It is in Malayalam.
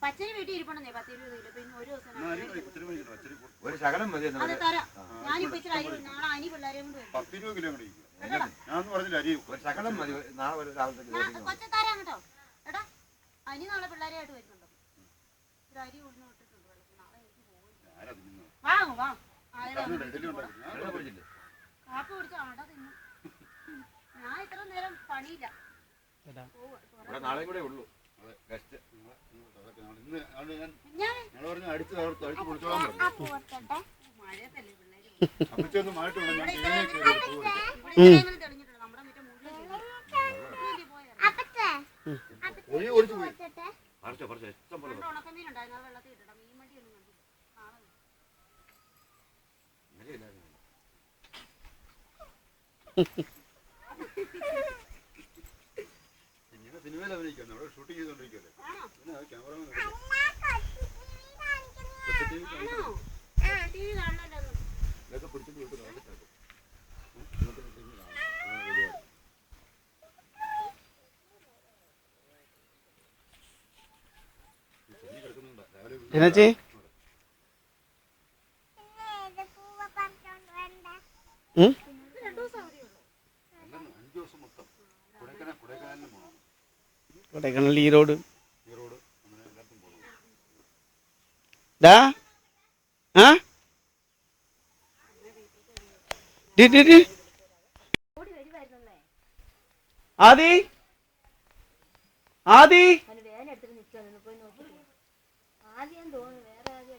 പച്ചരി വീട്ടിൽ ഇരിപ്പുണ്ടെന്നേ 10-20 കിലോ. പിന്നെ ഒരു ദിവസം ഒരു ശകലം മതി. അത് തരാം. ഞാനിപ്പോ ഇച്ചിരി അരി നാളെ അനി പിള്ളേരെയും കൊണ്ട് 10-20 കിലോ ഞാൻ പറഞ്ഞില്ല അരി ഒരു ശകലം മതി. നാളെ ഒരു രാവിലത്തെ കൊച്ച തരാം കേട്ടോ. എടാ അനി നാളെ പിള്ളേരെയായിട്ട് വരുന്നുണ്ടോ? ഒരു അരി ഉഴുന്ന് ഇട്ടിട്ടുണ്ട് വെള്ളത്തിൽ. നാളെ എനിക്ക് പോകും. വാങ്ങും വാ. കാപ്പി കുടിച്ച അട തിന്നു. ഞാൻ ഇത്ര നേരം പണിയില്ല. നാളെ കൂടെ ഉള്ളൂ. ഉണക്കമീനുണ്ടായിരുന്നു വെള്ളത്തിൽ ഇടണം. മീൻ വണ്ടി ഒന്നും സിനിമയിൽ അഭിനയിക്കുന്നു. അവിടെ ഷൂട്ടിംഗ് ചെയ്തോണ്ടിരിക്കുവല്ലേ. ക്യാമറമാൻ ഇതൊക്കെ പിടിച്ചിട്ട് വിട്ടു നോക്കിട്ടാക്കും. ചേച്ചി കൊടൈക്കനാൽ ഈറോഡ് ആദി ആദി ആദ്യം തോന്നുന്നു വേറെ ആദ്യം